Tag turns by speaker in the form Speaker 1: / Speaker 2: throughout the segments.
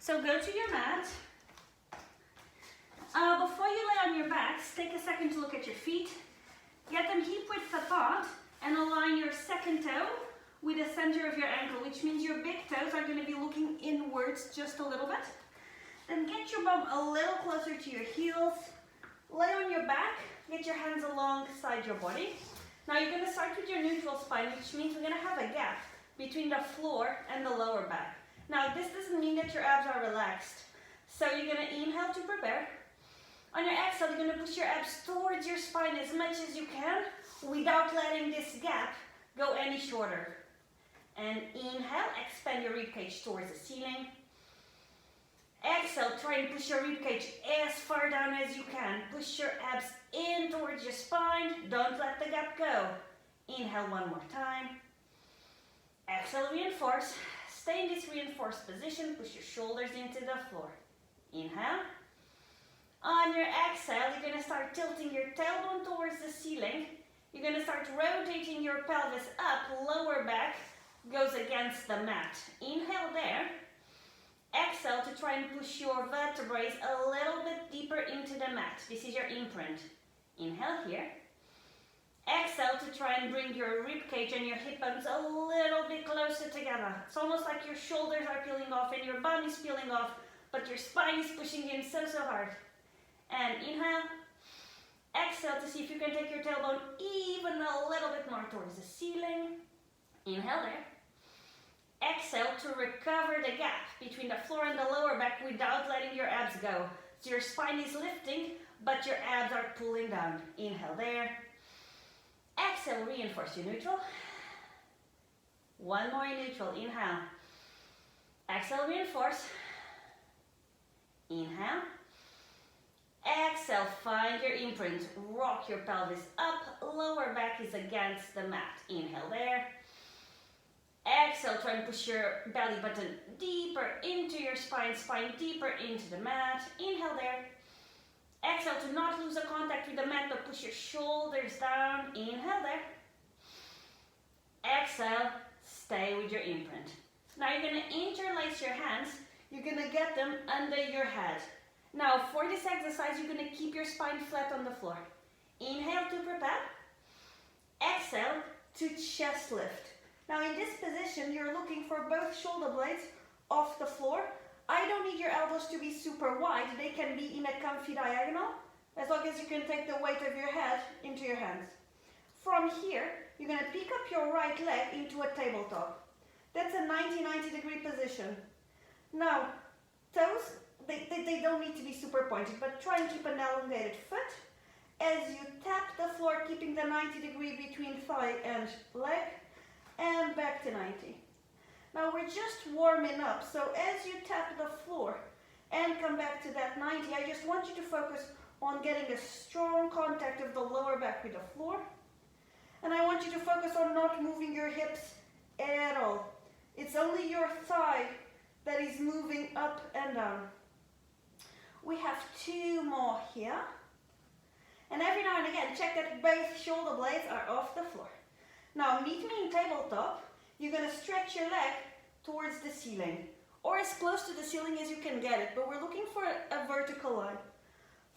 Speaker 1: So go to your mat. Before you lay on your backs, take a second to look at your feet. Get them hip width apart and align your second toe with the center of your ankle, which means your big toes are going to be looking inwards just a little bit. Then get your bum a little closer to your heels. Lay on your back, get your hands alongside your body. Now you're going to start with your neutral spine, which means we're going to have a gap between the floor and the lower back. Now this doesn't mean that your abs are relaxed. So you're going to inhale to prepare. On your exhale, you're going to push your abs towards your spine as much as you can without letting this gap go any shorter. And inhale, expand your ribcage towards the ceiling. Exhale, try and push your ribcage as far down as you can. Push your abs in towards your spine. Don't let the gap go. Inhale one more time. Exhale, reinforce. Stay in this reinforced position. Push your shoulders into the floor. Inhale. On your exhale, you're going to start tilting your tailbone towards the ceiling. You're going to start rotating your pelvis up. Lower back goes against the mat. Inhale there. Exhale to try and push your vertebrae a little bit deeper into the mat. This is your imprint. Inhale here. Exhale to try and bring your ribcage and your hip bones a little bit closer together. It's almost like your shoulders are peeling off and your bum is peeling off, but your spine is pushing in so hard. And inhale. Exhale to see if you can take your tailbone even a little bit more towards the ceiling. Inhale there. Exhale to recover the gap between the floor and the lower back without letting your abs go. So your spine is lifting, but your abs are pulling down. Inhale there. Exhale, reinforce your neutral. One more in neutral. Inhale. Exhale, reinforce. Inhale. Exhale, find your imprint. Rock your pelvis up. Lower back is against the mat. Inhale there. Exhale, try and push your belly button deeper into your spine, spine deeper into the mat. Inhale there. Exhale to not lose the contact with the mat, but push your shoulders down. Inhale there. Exhale, stay with your imprint. Now you're going to interlace your hands. You're going to get them under your head. Now for this exercise, you're going to keep your spine flat on the floor. Inhale to prepare. Exhale to chest lift. Now in this position, you're looking for both shoulder blades off the floor. I don't need your elbows to be super wide. They can be in a comfy diagonal, as long as you can take the weight of your head into your hands. From here, you're going to pick up your right leg into a tabletop. That's a 90-90 degree position. Now, toes, they don't need to be super pointed, but try and keep an elongated foot. As you tap the floor, keeping the 90 degree between thigh and leg, and back to 90. Now we're just warming up, so as you tap the floor and come back to that 90, I just want you to focus on getting a strong contact of the lower back with the floor. And I want you to focus on not moving your hips at all. It's only your thigh that is moving up and down. We have two more here. And every now and again, check that both shoulder blades are off the floor. Now meet me in tabletop. You're going to stretch your leg towards the ceiling, or as close to the ceiling as you can get it, but we're looking for a vertical line.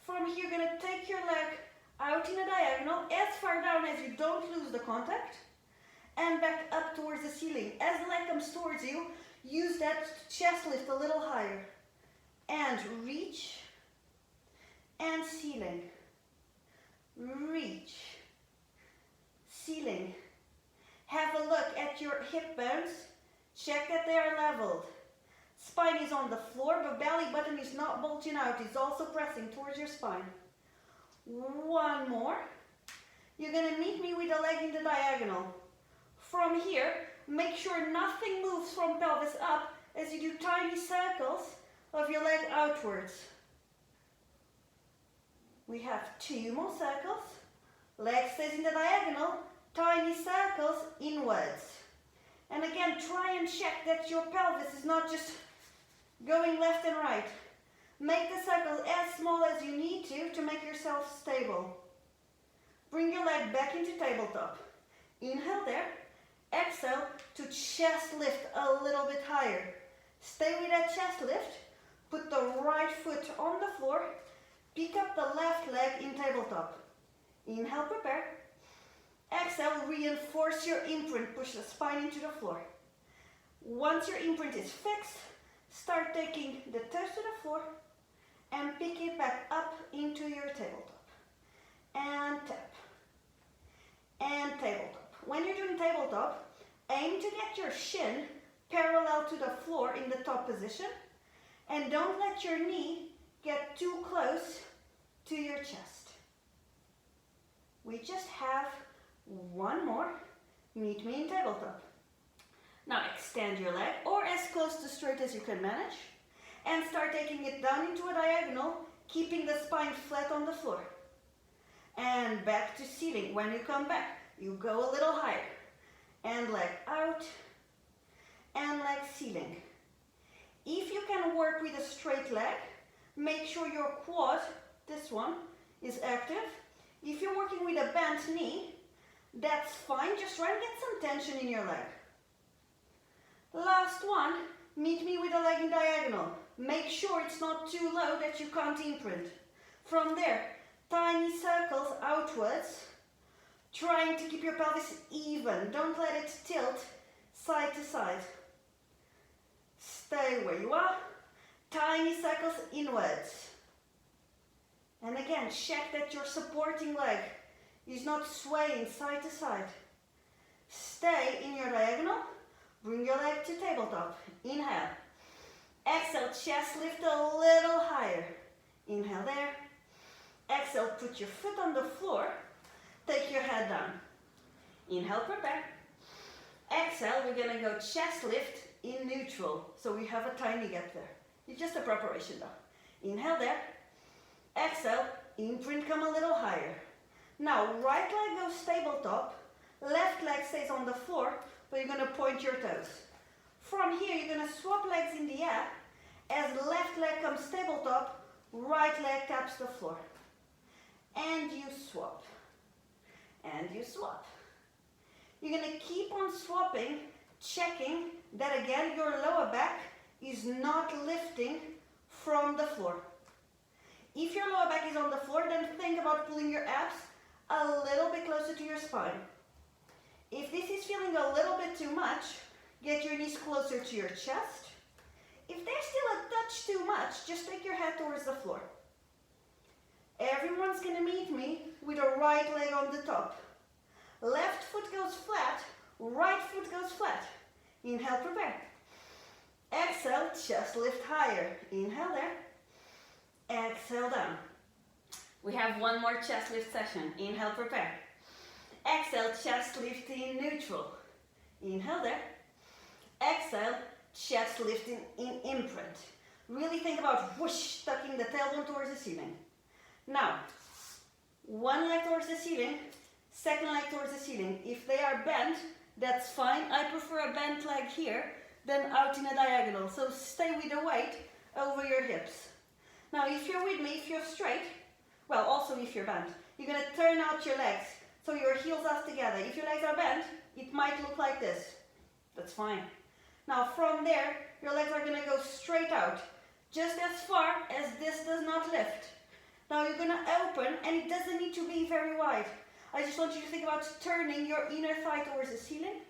Speaker 1: From here, you're going to take your leg out in a diagonal, as far down as you don't lose the contact, and back up towards the ceiling. As the leg comes towards you, use that chest lift a little higher. And reach, and ceiling. Reach, ceiling. Have a look at your hip bones. Check that they are leveled. Spine is on the floor, but belly button is not bulging out. It's also pressing towards your spine. One more. You're going to meet me with the leg in the diagonal. From here, make sure nothing moves from pelvis up as you do tiny circles of your leg outwards. We have two more circles. Leg stays in the diagonal. Tiny circles inwards. And again, try and check that your pelvis is not just going left and right. Make the circle as small as you need to make yourself stable. Bring your leg back into tabletop. Inhale there. Exhale to chest lift a little bit higher. Stay with that chest lift.
Speaker 2: Put the right foot on the floor. Pick up the left leg in tabletop. Inhale, prepare. Exhale, reinforce your imprint. Push the spine into the floor. Once your imprint is fixed, start taking the toes to the floor and pick it back up into your tabletop. And tap. And tabletop. When you're doing tabletop, aim to get your shin parallel to the floor in the top position, and don't let your knee get too close to your chest. We just have one more. Meet me in tabletop. Now extend your leg, or as close to straight as you can manage, and start taking it down into a diagonal, keeping the spine flat on the floor. And back to ceiling. When you come back, you go a little higher. And leg out, and leg ceiling. If you can work with a straight leg, make sure your quad, this one, is active. If you're working with a bent knee, that's fine. Just try and get some tension in your leg. Last one, meet me with a leg in diagonal. Make sure it's not too low that you can't imprint. From there, tiny circles outwards, trying to keep your pelvis even. Don't let it tilt side to side. Stay where you are. Tiny circles inwards. And again, check that your supporting leg is not swaying side to side. Stay in your diagonal. Bring your leg to tabletop. Inhale. Exhale, chest lift a little higher. Inhale there. Exhale, put your foot on the floor. Take your head down. Inhale, prepare. Exhale, we're going to go chest lift in neutral. So we have a tiny gap there. It's just a preparation though. Inhale there. Exhale, imprint come a little higher. Now, right leg goes tabletop. Left leg stays on the floor, but you're going to point your toes. From here, you're going to swap legs in the air. As left leg comes tabletop, right leg taps the floor. And you swap. And you swap. You're going to keep on swapping, checking that again your lower back is not lifting from the floor. If your lower back is on the floor, then think about pulling your abs a little bit closer to your spine. If this is feeling a little bit too much, get your knees closer to your chest. If they're still a touch too much, just take your head towards the floor. Everyone's going to meet me with a right leg on the top. Left foot goes flat, right foot goes flat. Inhale, prepare. Exhale, chest lift higher. Inhale there. Exhale down. We have one more chest lift session. Inhale, prepare. Exhale, chest lift in neutral. Inhale there. Exhale, chest lift in imprint. Really think about whoosh, tucking the tailbone towards the ceiling. Now, one leg towards the ceiling, second leg towards the ceiling. If they are bent, that's fine. I prefer a bent leg here than out in a diagonal. So stay with the weight over your hips. Now, if you're with me, if you're straight, well, also if you're bent, you're going to turn out your legs so your heels are together. If your legs are bent, it might look like this. That's fine. Now, from there, your legs are going to go straight out, just as far as this does not lift. Now, you're going to open, and it doesn't need to be very wide. I just want you to think about turning your inner thigh towards the ceiling,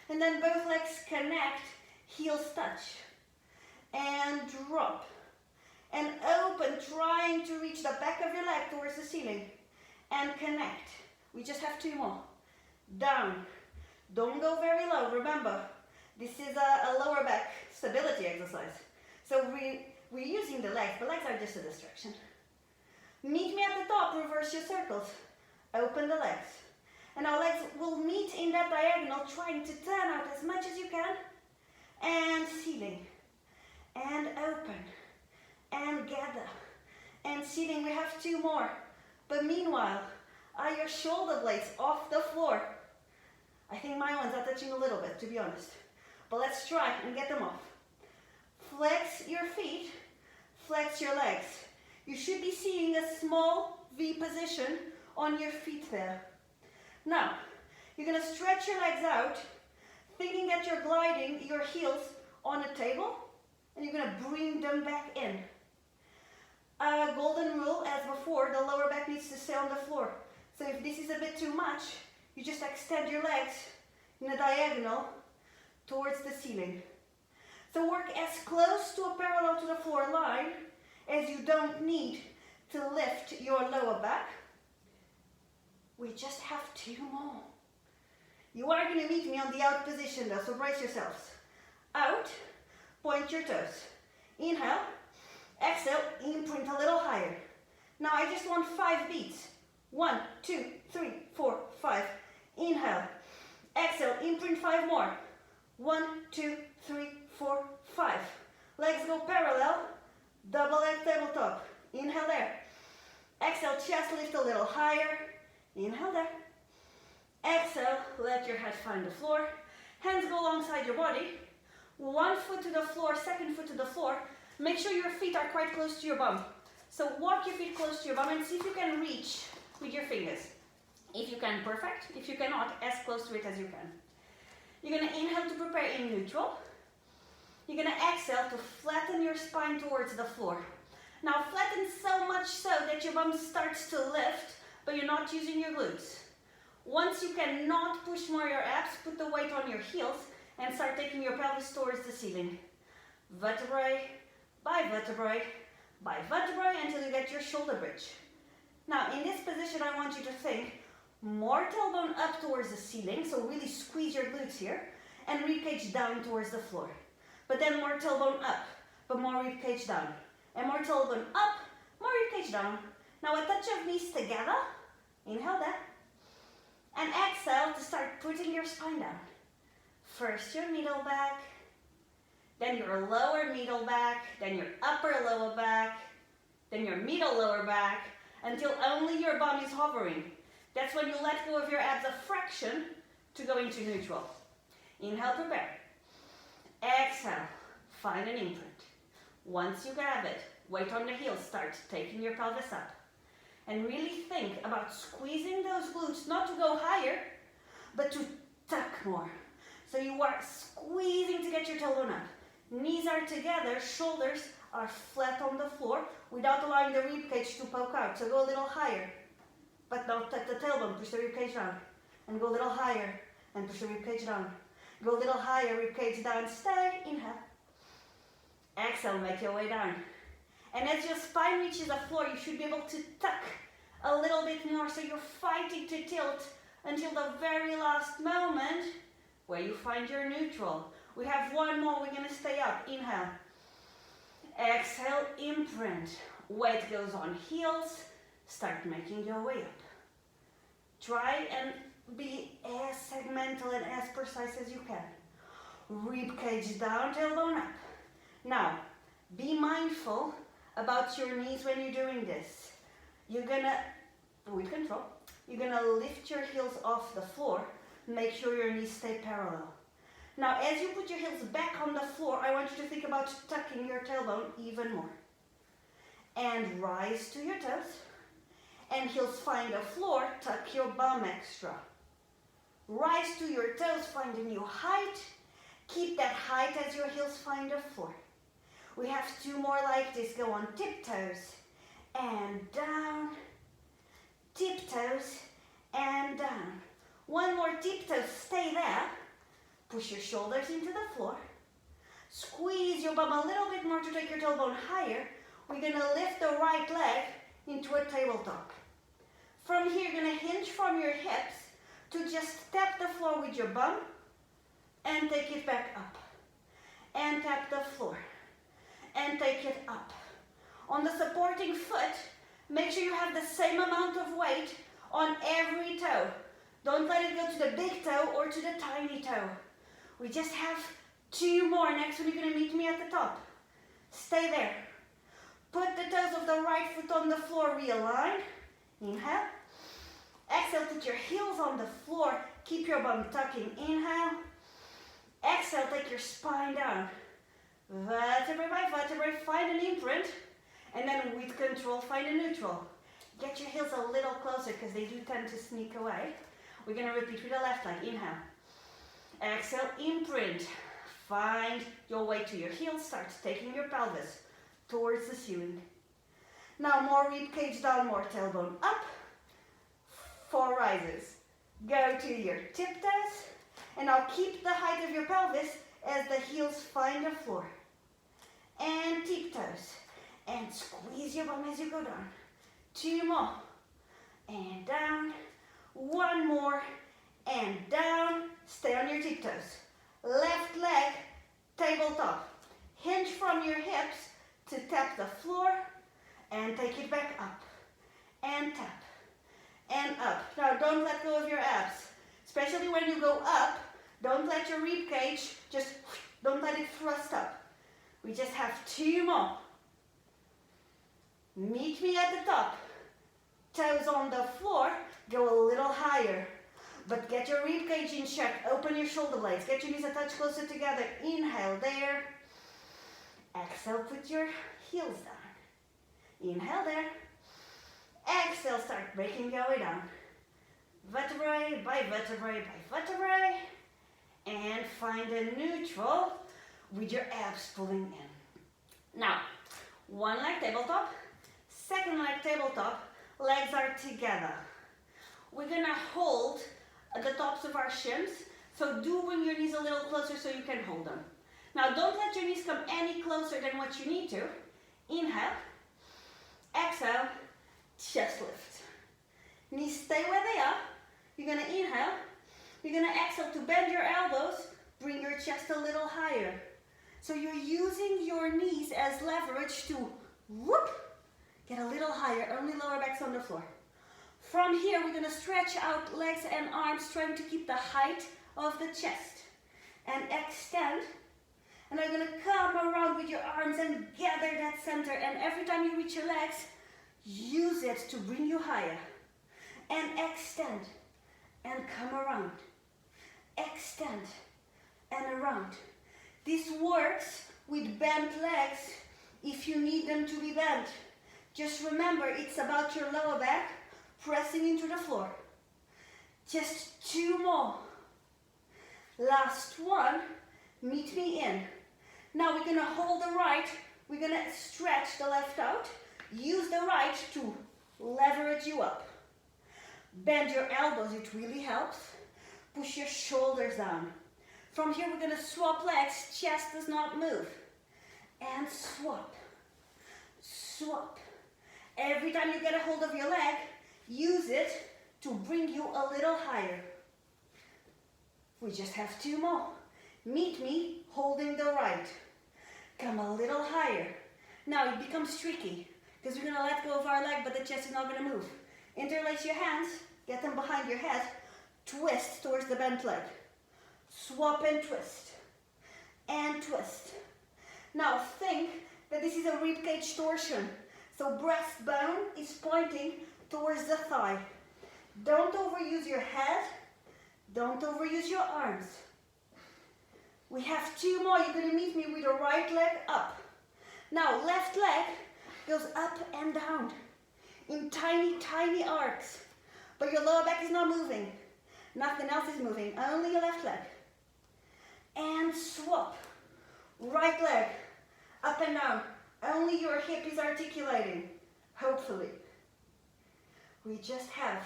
Speaker 2: and then both legs connect, heels touch, and drop. And open, trying to reach the back of your leg towards the ceiling. And connect. We just have two more. Down. Don't go very low. Remember, this is a lower back stability exercise. So we're using the legs. The legs are just a distraction. Meet me at the top. Reverse your circles. Open the legs. And our legs will meet in that diagonal, trying to turn out as much as you can. And ceiling. And open. And gather. And ceiling, we have two more. But meanwhile, are your shoulder blades off the floor? I think my ones are touching a little bit, to be honest. But let's try and get them off. Flex your feet, flex your legs. You should be seeing a small V position on your feet there. Now, you're going to stretch your legs out, thinking that you're gliding your heels on a table, and you're going to bring them back in. golden rule, as before, the lower back needs to stay on the floor. So if this is a bit too much, you just extend your legs in a diagonal towards the ceiling. So work as close to a parallel to the floor line as you don't need to lift your lower back. We just have 2 more. You are going to meet me on the out position though, so brace yourselves. Out, point your toes. Inhale, exhale, imprint a little higher. Now I just want 5 beats. 1, 2, 3, 4, 5. Inhale, exhale, imprint 5 more. 1, 2, 3, 4, 5. Legs go parallel, double leg tabletop. Inhale there. Exhale, chest lift a little higher. Inhale there. Exhale, let your head find the floor. Hands go alongside your body. 1 foot to the floor, 2nd foot to the floor. Make sure your feet are quite close to your bum. So walk your feet close to your bum and see if you can reach with your fingers. If you can, perfect. If you cannot, as close to it as you can. You're going to inhale to prepare in neutral. You're going to exhale to flatten your spine towards the floor. Now flatten so much so that your bum starts to lift, but you're not using your glutes. Once you cannot push more your abs, put the weight on your heels and start taking your pelvis towards the ceiling. Vertebrae by vertebrae by vertebrae until you get your shoulder bridge. Now in this position I want you to think more tailbone up towards the ceiling, so really squeeze your glutes here, and ribcage down towards the floor. But then more tailbone up, but more ribcage down. And more tailbone up, more ribcage down. Now a touch of knees together. Inhale that. And exhale to start putting your spine down. First your middle back, then your lower middle back, then your upper lower back, then your middle lower back, until only your bum is hovering. That's when you let go of your abs a fraction to go into neutral. Inhale, prepare. Exhale, find an imprint. Once you grab it, weight on the heels, start taking your pelvis up. And really think about squeezing those glutes, not to go higher, but to tuck more. So you are squeezing to get your tailbone up. Knees are together, shoulders are flat on the floor without allowing the ribcage to poke out. So go a little higher, but don't tuck the tailbone, push the ribcage down. And go a little higher and push the ribcage down. Go a little higher, ribcage down, stay, inhale. Exhale, make your way down. And as your spine reaches the floor, you should be able to tuck a little bit more, so you're fighting to tilt until the very last moment where you find your neutral. We have 1 more, we're going to stay up. Inhale. Exhale, imprint. Weight goes on heels. Start making your way up. Try and be as segmental and as precise as you can. Ribcage down, tailbone up. Now, be mindful about your knees when you're doing this. You're gonna, with control, you're gonna lift your heels off the floor. Make sure your knees stay parallel. Now, as you put your heels back on the floor, I want you to think about tucking your tailbone even more. And rise to your toes. And heels find the floor, tuck your bum extra. Rise to your toes, find a new height. Keep that height as your heels find the floor. We have 2 more like this. Go on tiptoes and down. Tiptoes and down. 1 more tiptoes, stay there. Push your shoulders into the floor. Squeeze your bum a little bit more to take your tailbone higher. We're going to lift the right leg into a tabletop. From here, you're going to hinge from your hips to just tap the floor with your bum and take it back up. And tap the floor. And take it up. On the supporting foot, make sure you have the same amount of weight on every toe. Don't let it go to the big toe or to the tiny toe. We just have 2 more. Next one, you're going to meet me at the top. Stay there. Put the toes of the right foot on the floor, realign. Inhale. Exhale, put your heels on the floor. Keep your bum tucking. Inhale. Exhale, take your spine down. Vertebrae by vertebrae, find an imprint. And then with control, find a neutral. Get your heels a little closer because they do tend to sneak away. We're going to repeat with the left leg. Inhale. Exhale, imprint. Find your way to your heels. Start taking your pelvis towards the ceiling. Now more rib cage down, more tailbone up. 4 rises. Go to your tiptoes. And now keep the height of your pelvis as the heels find the floor. And tiptoes. And squeeze your bum as you go down. 2 more. And down. 1 more. And down. Stay on your tiptoes. Left leg, tabletop. Hinge from your hips to tap the floor. And take it back up. And tap. And up. Now don't let go of your abs. Especially when you go up, don't let your rib cage, don't let it thrust up. We just have 2 more. Meet me at the top. Toes on the floor, go a little higher. But get your rib cage in check. Open your shoulder blades. Get your knees a touch closer together. Inhale there. Exhale, put your heels down. Inhale there. Exhale, start breaking your way down. Vertebrae by vertebrae by vertebrae. And find a neutral with your abs pulling in. Now, 1 leg tabletop, 2nd leg tabletop, legs are together. We're gonna hold the tops of our shins, so do bring your knees a little closer so you can hold them. Now, don't let your knees come any closer than what you need to. Inhale, exhale, chest lift. Knees stay where they are. You're gonna inhale. You're gonna exhale to bend your elbows, bring your chest a little higher. So you're using your knees as leverage to whoop, get a little higher, only lower back's on the floor. From here, we're gonna stretch out legs and arms, trying to keep the height of the chest. And extend. And I'm gonna come around with your arms and gather that center. And every time you reach your legs, use it to bring you higher. And extend. And come around. Extend. And around. This works with bent legs if you need them to be bent. Just remember, it's about your lower back pressing into the floor. Just 2 more. Last one. Meet me in. Now we're gonna hold the right. We're gonna stretch the left out. Use the right to leverage you up. Bend your elbows, it really helps. Push your shoulders down. From here, we're gonna swap legs. Chest does not move. And swap. Swap. Every time you get a hold of your leg, use it to bring you a little higher. We just have 2 more. Meet me holding the right. Come a little higher. Now it becomes tricky because we're gonna let go of our leg, but the chest is not gonna move. Interlace your hands, get them behind your head, twist towards the bent leg. Swap and twist. And twist. Now think that this is a ribcage torsion. So breastbone is pointing towards the thigh. Don't overuse your head. Don't overuse your arms. We have 2 more. You're gonna meet me with the right leg up. Now left leg goes up and down in tiny, tiny arcs. But your lower back is not moving. Nothing else is moving, only your left leg. And swap. Right leg, up and down. Only your hip is articulating, hopefully. We just have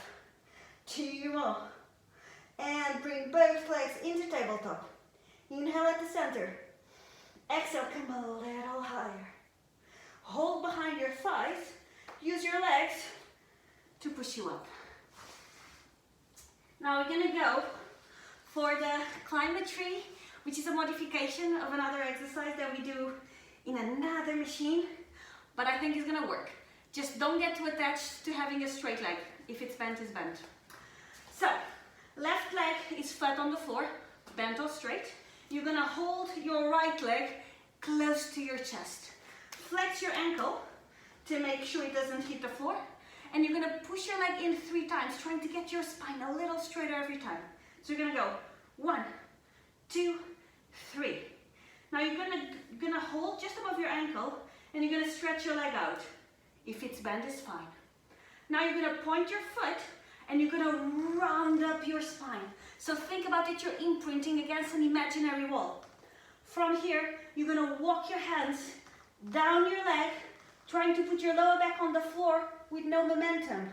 Speaker 2: 2 more. And bring both legs into tabletop. Inhale at the center. Exhale, come a little higher. Hold behind your thighs. Use your legs to push you up. Now we're gonna go for the climb a tree, which is a modification of another exercise that we do in another machine, but I think it's gonna work. Just don't get too attached to having a straight leg. If it's bent, it's bent. So, left leg is flat on the floor, bent or straight. You're gonna hold your right leg close to your chest. Flex your ankle to make sure it doesn't hit the floor. And you're gonna push your leg in 3 times, trying to get your spine a little straighter every time. So you're gonna go 1, 2, 3. Now you're gonna hold just above your ankle and you're gonna stretch your leg out. If it's bent, it's fine. Now you're gonna point your foot and you're gonna round up your spine. So think about it, you're imprinting against an imaginary wall. From here, you're gonna walk your hands down your leg, trying to put your lower back on the floor with no momentum.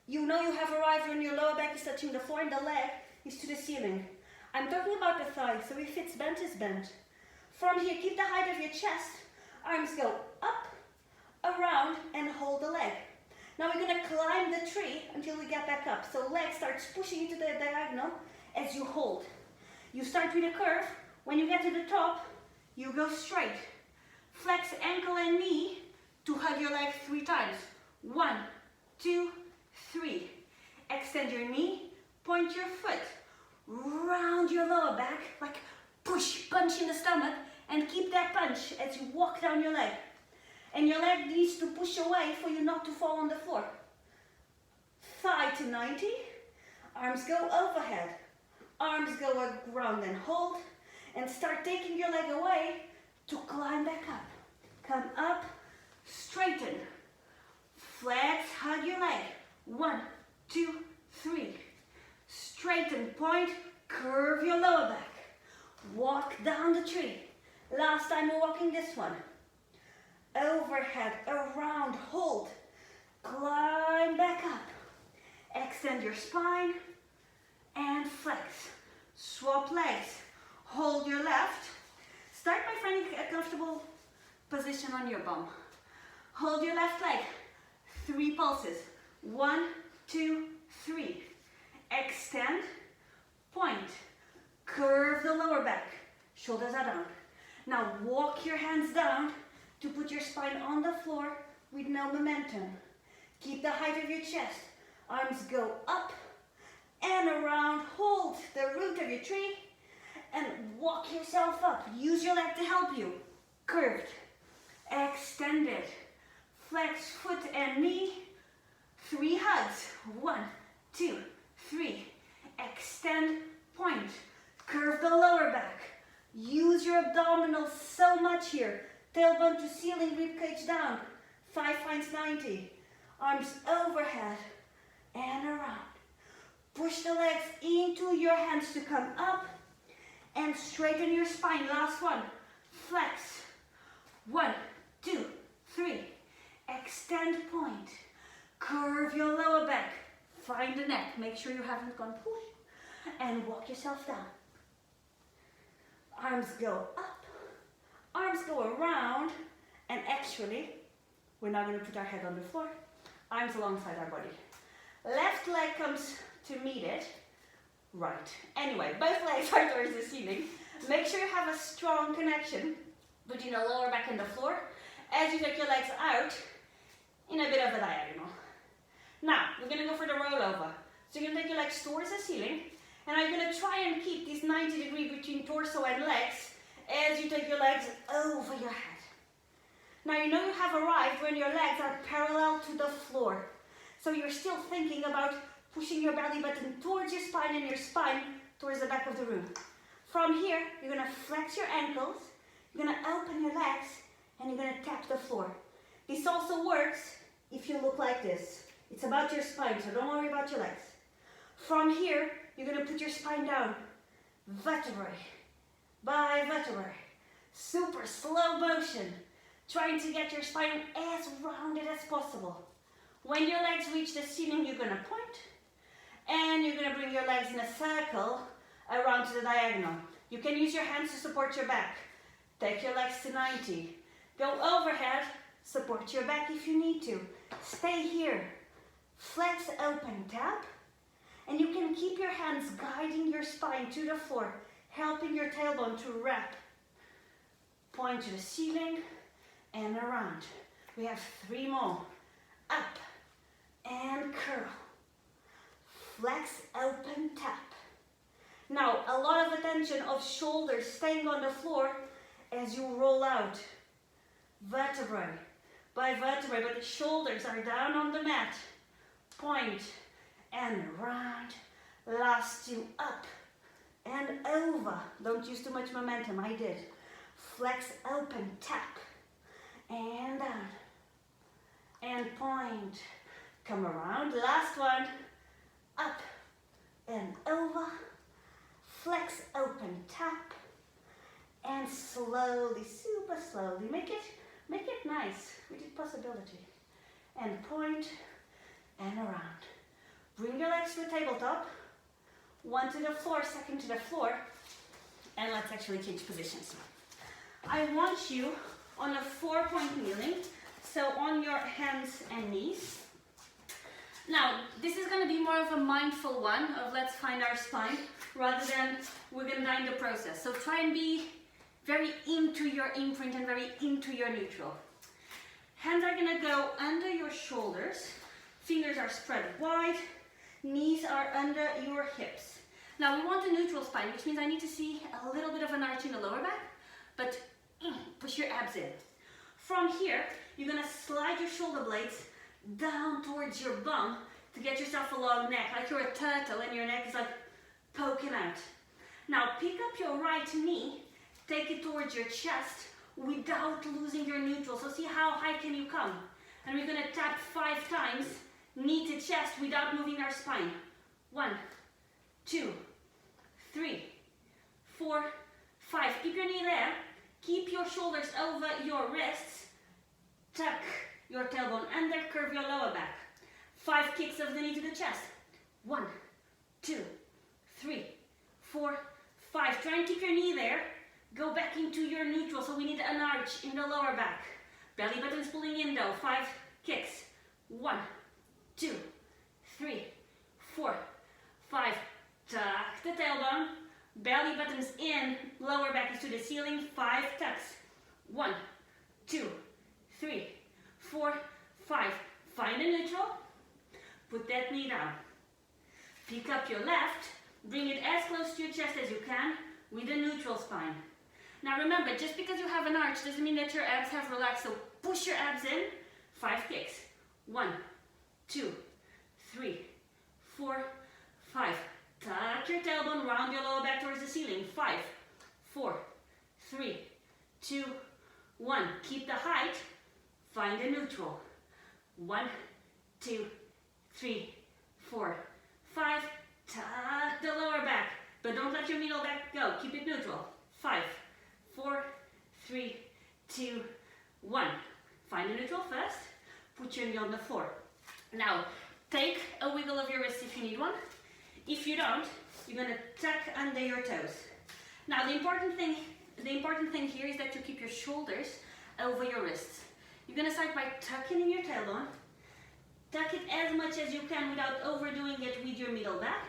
Speaker 2: You know you have arrived when your lower back is touching the floor and the leg is to the ceiling. I'm talking about the thigh, so if it's bent, it's bent. From here, keep the height of your chest. Arms go up, around, and hold the leg. Now we're going to climb the tree until we get back up. So leg starts pushing into the diagonal as you hold. You start with a curve. When you get to the top, you go straight. Flex ankle and knee to hug your leg 3 times. 1, 2, 3. Extend your knee, point your foot, round your lower back, like push, punch in the stomach, and keep that punch as you walk down your leg. And your leg needs to push away for you not to fall on the floor. Thigh to 90, arms go overhead, arms go around and hold, and start taking your leg away to climb back up. Come up, straighten, flex, hug your leg. 1, 2, 3. Straighten, point, curve your lower back. Walk down the tree. Last time we're walking this one. Overhead, around, hold. Climb back up. Extend your spine and flex. Swap legs. Hold your left. Start by finding a comfortable position on your bum. Hold your left leg. 3 pulses. 1, 2, 3. Extend, point, curve the lower back. Shoulders are down. Now walk your hands down to put your spine on the floor with no momentum. Keep the height of your chest. Arms go up and around. Hold the root of your tree and walk yourself up. Use your leg to help you. Curved, extended, flex foot and knee. 3 hugs. 1, 2, 3. Extend, point. Curve the lower back. Use your abdominals so much here. Tailbone to ceiling, ribcage down. Thigh finds 90. Arms overhead and around. Push the legs into your hands to come up and straighten your spine. Last one. Flex. 1, 2, 3. Extend, point. Curve your lower back. Find the neck. Make sure you haven't gone push. And walk yourself down. Arms go up. Arms go around. And actually, we're now going to put our head on the floor. Arms alongside our body. Left leg comes to meet it. Right. Anyway, both legs are towards the ceiling. Make sure you have a strong connection between the lower back and the floor as you take your legs out in a bit of a diagonal. Now, we're going to go for the rollover. So you're going to take your legs towards the ceiling, and I'm going to try and keep this 90 degree between torso and legs as you take your legs over your head. Now you know you have arrived when your legs are parallel to the floor. So you're still thinking about pushing your belly button towards your spine and your spine towards the back of the room. From here, you're going to flex your ankles, you're going to open your legs, and you're going to tap the floor. This also works if you look like this. It's about your spine, so don't worry about your legs. From here, you're going to put your spine down, vertebrae by vertebrae. Super slow motion, trying to get your spine as rounded as possible. When your legs reach the ceiling, you're going to point, and you're going to bring your legs in a circle around to the diagonal. You can use your hands to support your back. Take your legs to 90. Go overhead, support your back if you need to. Stay here. Flex, open, tap. And you can keep your hands guiding your spine to the floor, helping your tailbone to wrap. Point to the ceiling and around. We have 3 more. Up and curl. Flex, open, tap. Now, a lot of attention of shoulders staying on the floor as you roll out. Vertebrae by vertebrae, but the shoulders are down on the mat. Point and around. Last 2, up and over. Don't use too much momentum, I did. Flex, open, tap. And down. And point. Come around. Last one. Up and over. Flex, open, tap. And slowly, super slowly. Make it nice. We did possibility. And point and around. Bring your legs to the tabletop. One to the floor, second to the floor. And let's actually change positions. I want you on a 4-point kneeling, so on your hands and knees. Now, this is going to be more of a mindful one of let's find our spine, rather than we're going to die in the process. So try and be very into your imprint and very into your neutral. Hands are going to go under your shoulders, fingers are spread wide, knees are under your hips. Now we want a neutral spine, which means I need to see a little bit of an arch in the lower back, but push your abs in. From here, you're going to slide your shoulder blades down towards your bum to get yourself a long neck, like you're a turtle and your neck is like poking out. Now pick up your right knee, take it towards your chest without losing your neutral. So see how high can you come? And we're going to tap 5 times, knee to chest without moving our spine. 1, 2, 3, 4, 5. Keep your knee there. Keep your shoulders over your wrists. Tuck your tailbone under, curve your lower back. 5 kicks of the knee to the chest. 1, 2, 3, 4, 5. Try and keep your knee there. Go back into your neutral, so we need an arch in the lower back. Belly button's pulling in though. 5 kicks. 1, 2, 3, 4, 5. Tuck the tailbone. Belly button's in. Lower back is to the ceiling. 5 tucks. 1, 2, 3, 4, 5. Find a neutral. Put that knee down. Pick up your left. Bring it as close to your chest as you can with a neutral spine. Now remember, just because you have an arch doesn't mean that your abs have relaxed, so push your abs in. 5 kicks. 1, 2, 3, 4, 5. Tuck your tailbone, round your lower back towards the ceiling. 5, 4, 3, 2, 1. Keep the height. Find a neutral. 1, 2, 3, 4, 5. Tuck the lower back, but don't let your middle back go. Keep it neutral. 5, 4, 3, 2, 1. Find a neutral first. Put your knee on the floor. Now, take a wiggle of your wrist if you need one. If you don't, you're going to tuck under your toes. Now, the important thing here is that you keep your shoulders over your wrists. You're going to start by tucking in your tailbone. Tuck it as much as you can without overdoing it with your middle back.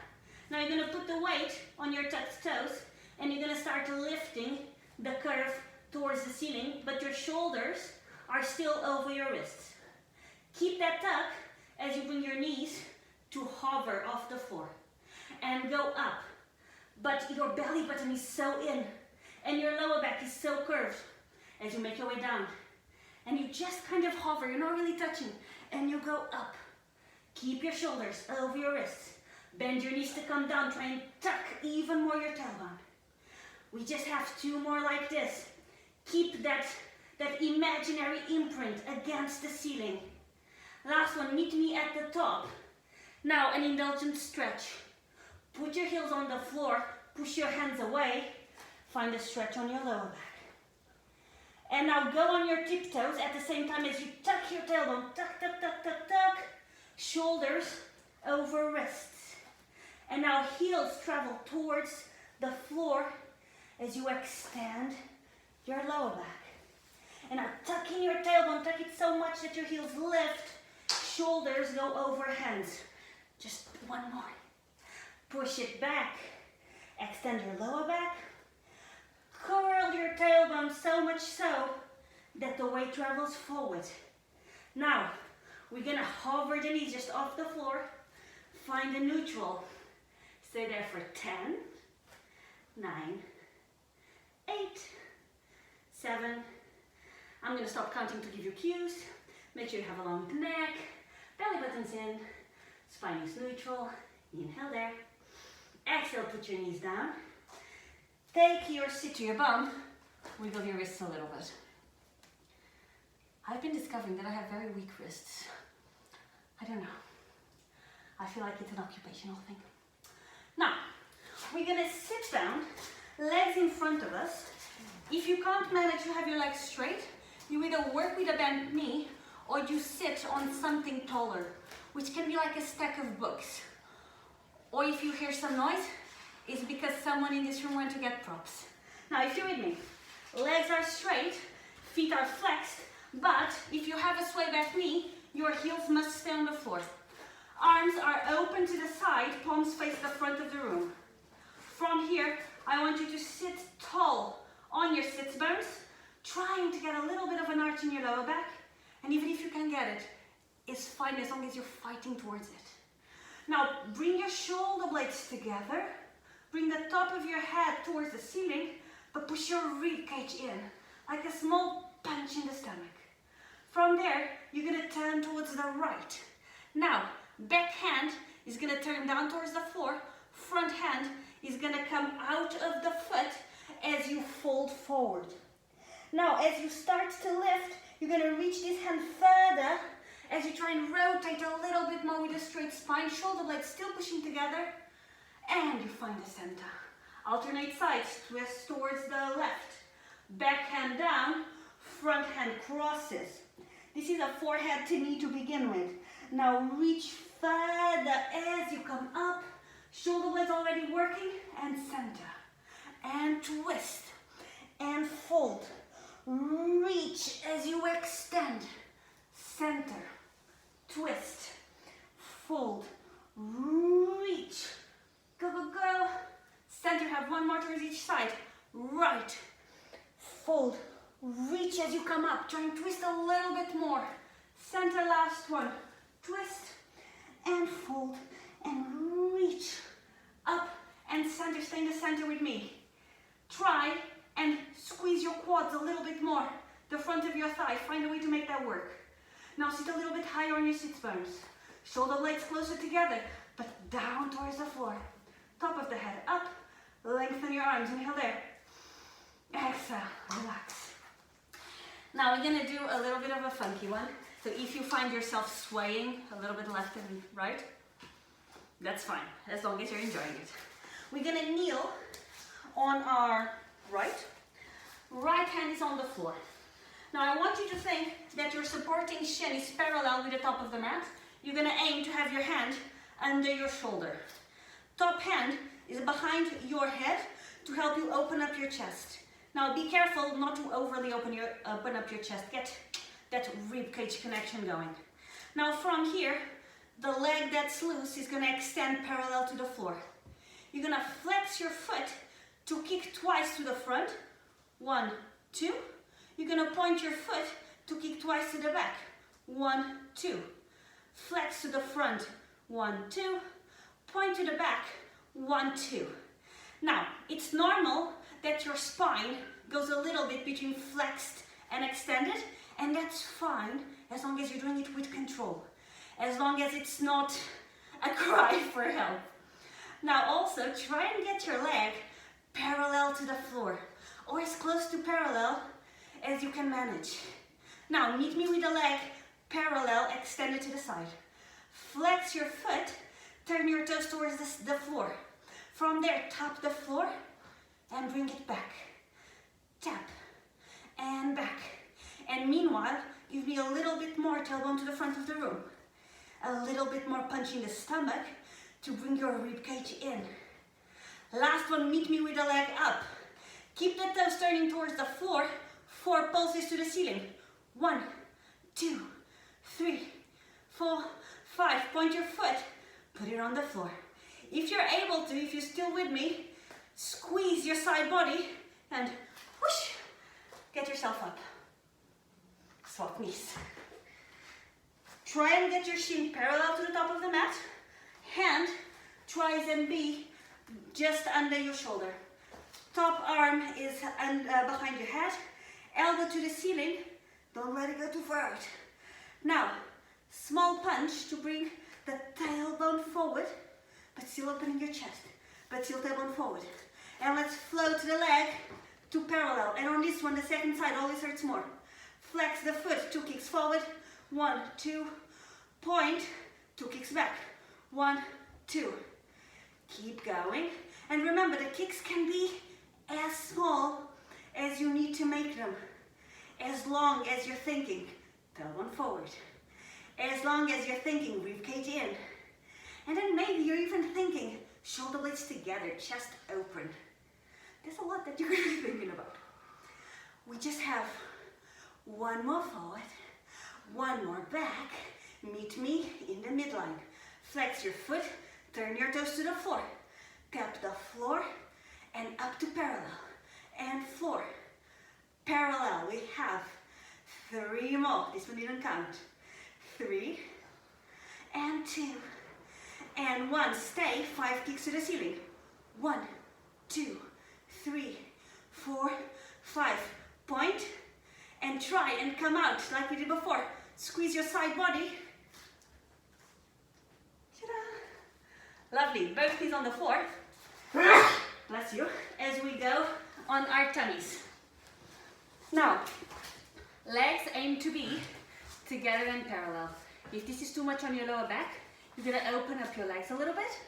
Speaker 2: Now you're going to put the weight on your tucked toes and you're going to start lifting the curve towards the ceiling, but your shoulders are still over your wrists. Keep that tuck as you bring your knees to hover off the floor and go up. But your belly button is so in and your lower back is so curved as you make your way down. And you just kind of hover, you're not really touching, and you go up. Keep your shoulders over your wrists. Bend your knees to come down, try and tuck even more your tailbone. We just have 2 more like this. Keep that imaginary imprint against the ceiling. Last one, meet me at the top. Now an indulgent stretch. Put your heels on the floor, push your hands away, find a stretch on your lower back. And now go on your tiptoes at the same time as you tuck your tailbone. Tuck, tuck, tuck, tuck, tuck. Shoulders over wrists. And now heels travel towards the floor as you extend your lower back. And now tuck in your tailbone, tuck it so much that your heels lift. Shoulders go over hands. Just 1 more. Push it back. Extend your lower back. Curl your tailbone so much so that the weight travels forward. Now, we're going to hover the knees just off the floor. Find a neutral. Stay there for 10, 9, 8, 7. I'm going to stop counting to give you cues. Make sure you have a long neck. Belly button's in. Spine is neutral. Inhale there. Exhale, put your knees down. Take your sit to your bum. Wiggle your wrists a little bit. I've been discovering that I have very weak wrists. I don't know. I feel like it's an occupational thing. Now, we're gonna sit down, legs in front of us. If you can't manage to have your legs straight, you either work with a bent knee
Speaker 1: or you sit on something taller, which can be like a stack of books. Or if you hear some noise, it's because someone in this room went to get props. Now, if you're with me, legs are straight, feet are flexed, but if you have a sway back knee, your heels must stay on the floor. Arms are open to the side, palms face the front of the room. From here, I want you to sit tall on your sits bones, trying to get a little bit of an arch in your lower back, and even if you can get it, it's fine as long as you're fighting towards it. Now, bring your shoulder blades together, bring the top of your head towards the ceiling, but push your rib cage in, like a small punch in the stomach. From there, you're gonna turn towards the right. Now, back hand is gonna turn down towards the floor, front hand is gonna come out of the foot as you fold forward. Now, as you start to lift, you're gonna reach this hand further as you try and rotate a little bit more with a straight spine, shoulder blades still pushing together, and you find the center. Alternate sides, twist towards the left. Back hand down, front hand crosses. This is a forehead to knee to begin with. Now reach further as you come up, shoulder blades already working, and center. And twist, and fold. Reach as you extend, center, twist, fold, reach, go, go, go, center, have one more towards each side, right, fold, reach as you come up, try and twist a little bit more, center, last one, twist, and fold, and reach, up, and center, stay in the center with me, try and squeeze your quads a little bit more, the front of your thigh, find a way to make that work. Now sit a little bit higher on your sits bones. Shoulder blades closer together, but down towards the floor. Top of the head up, lengthen your arms, inhale there. Exhale, relax. Now we're gonna do a little bit of a funky one. So if you find yourself swaying a little bit left and right, that's fine, as long as you're enjoying it. We're gonna kneel on our right hand is on the floor. Now I want you to think that your supporting shin is parallel with the top of the mat. You're gonna aim to have your hand under your shoulder. Top hand is behind your head to help you open up your chest. Now be careful not to overly open up your chest. Get that rib cage connection going. Now from here, the leg that's loose is gonna extend parallel to the floor. You're gonna flex your foot to kick twice to the front. 1, 2. You're gonna point your foot to kick twice to the back. 1, 2. Flex to the front. 1, 2. Point to the back. 1, 2. Now, it's normal that your spine goes a little bit between flexed and extended, and that's fine as long as you're doing it with control. As long as it's not a cry for help. Now also, try and get your leg parallel to the floor, or as close to parallel as you can manage. Now, meet me with the leg parallel, extended to the side. Flex your foot, turn your toes towards the floor. From there, tap the floor and bring it back. Tap and back. And meanwhile, give me a little bit more tailbone to the front of the room. A little bit more punch in the stomach to bring your rib cage in. Last one, meet me with the leg up. Keep the toes turning towards the floor. 4 pulses to the ceiling. 1, 2, 3, 4, 5. Point your foot, put it on the floor. If you're able to, if you're still with me, squeeze your side body and whoosh, get yourself up. Swap knees. Try and get your shin parallel to the top of the mat. Hand tries and be just under your shoulder. Top arm is behind your head. Elbow to the ceiling. Don't let it go too far out. Now, small punch to bring the tailbone forward, but still opening your chest, but still tailbone forward. And let's float the leg to parallel. And on this one, the second side always hurts more. Flex the foot, 2 kicks forward. 1, 2, point, 2 kicks back. 1, 2. Keep going. And remember, the kicks can be as small as you need to make them. As long as you're thinking,
Speaker 2: tailbone forward. As long as you're thinking ribcage in, and then maybe you're even thinking shoulder blades together, chest open. There's a lot that you're going to be thinking about. We just have one more forward, one more back. Meet me in the midline. Flex your foot, turn your toes to the floor. Tap the floor and up to parallel. And floor. Parallel. We have 3 more. This one didn't count. 3 and 2 and 1. Stay. 5 kicks to the ceiling. 1, 2, 3, 4, 5. Point and try and come out like we did before. Squeeze your side body. Ta-da. Lovely. Both knees on the floor. Bless you. As we go on our tummies. Now, legs aim to be together and parallel. If this is too much on your lower back, you're going to open up your legs a little bit.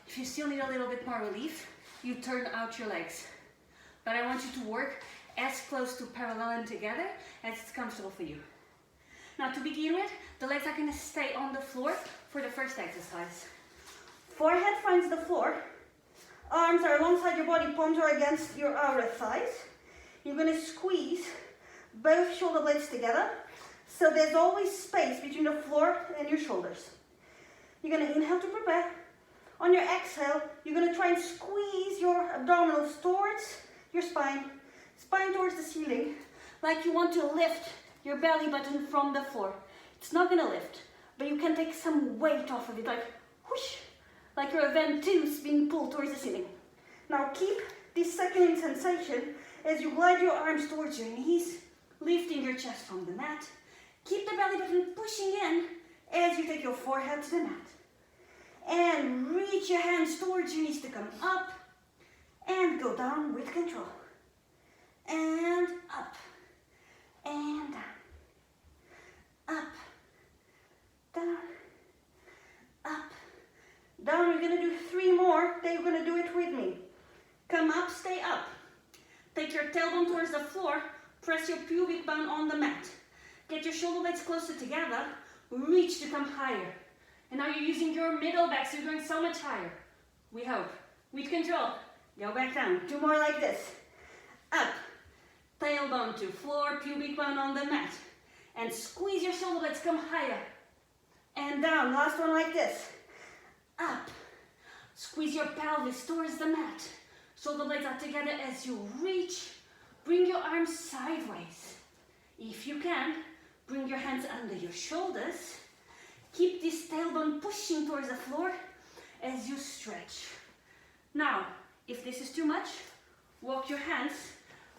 Speaker 2: If you still need a little bit more relief, you turn out your legs. But I want you to work as close to parallel and together as it's comfortable for you. Now to begin with, the legs are going to stay on the floor for the first exercise. Forehead finds the floor. Arms are alongside your body, palms are against your outer thighs. You're going to squeeze both shoulder blades together. So there's always space between the floor and your shoulders. You're going to inhale to prepare. On your exhale, you're going to try and squeeze your abdominals towards your spine. Spine towards the ceiling, like you want to lift your belly button from the floor. It's not going to lift, but you can take some weight off of it, like whoosh, like your ventouse being pulled towards the ceiling. Now keep this second sensation as you glide your arms towards your knees, lifting your chest from the mat. Keep the belly button pushing in as you take your forehead to the mat. And reach your hands towards your knees to come up and go down with control. And up, and down, up, down, up, down. We're going to do 3 more, then you're going to do it with me. Come up, stay up. Take your tailbone towards the floor, press your pubic bone on the mat. Get your shoulder blades closer together, reach to come higher. And now you're using your middle back, so you're going so much higher. We hope. With control. Go back down. 2 more like this. Up. Tailbone to floor, pubic bone on the mat. And squeeze your shoulder blades, come higher. And down, last one like this. Up. Squeeze your pelvis towards the mat. Shoulder blades are together as you reach. Bring your arms sideways. If you can, bring your hands under your shoulders. Keep this tailbone pushing towards the floor as you stretch. Now, if this is too much, walk your hands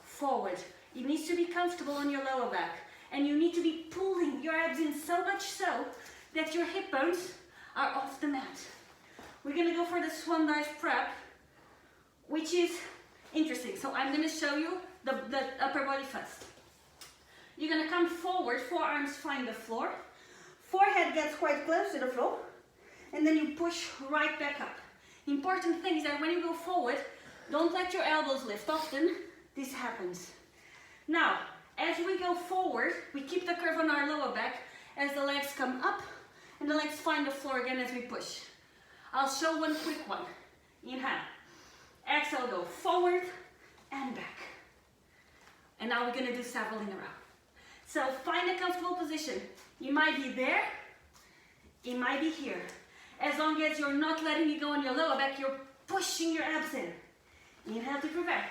Speaker 2: forward. It needs to be comfortable on your lower back, and you need to be pulling your abs in so much so that your hip bones are off the mat. We're going to go for the swan dive prep, which is interesting. So I'm going to show you the upper body first. You're going to come forward, forearms find the floor, forehead gets quite close to the floor, and then you push right back up. Important thing is that when you go forward, don't let your elbows lift. Often this happens. Now, as we go forward, we keep the curve on our lower back as the legs come up and the legs find the floor again as we push. I'll show one quick one. Inhale. Exhale, go forward and back. And now we're going to do several in a row. So find a comfortable position. You might be there, it might be here. As long as you're not letting me go on your lower back, you're pushing your abs in. Inhale to prepare.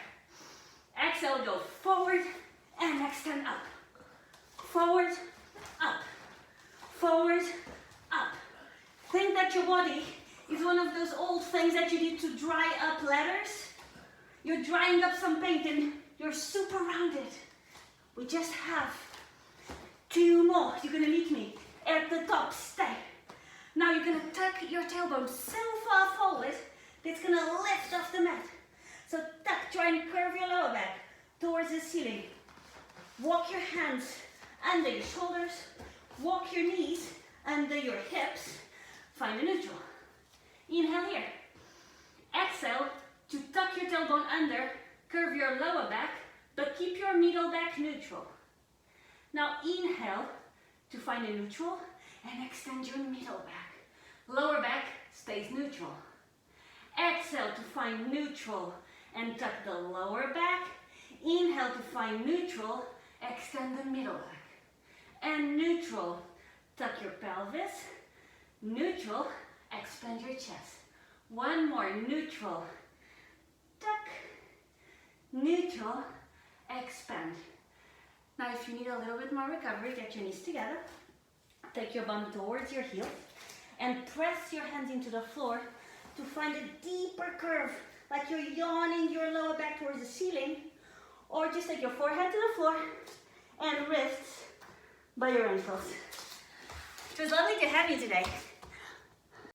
Speaker 2: Exhale, go forward and extend up. Forward, up. Forward, up. Think that your body is one of those old things that you need to dry up ladders. You're drying up some paint and you're super rounded. We just have 2 more. You're going to meet me at the top. Stay. Now you're going to tuck your tailbone so far forward that it's going to lift off the mat. So tuck, try and curve your lower back towards the ceiling. Walk your hands under your shoulders. Walk your knees under your hips. Find a neutral. Inhale here. Exhale to tuck your tailbone under, curve your lower back, but keep your middle back neutral. Now inhale
Speaker 1: to find a neutral and extend your middle back. Lower back stays neutral. Exhale to find neutral and tuck the lower back. Inhale to find neutral, extend the middle back. And neutral, tuck your pelvis. Neutral, expand your chest. One more, neutral, tuck, neutral, expand. Now if you need a little bit more recovery, get your knees together. Take your bum towards your heel and press your hands into the floor to find a deeper curve, like you're yawning your lower back towards the ceiling, or just take your forehead to the floor and wrists by your ankles. It was lovely to have you today.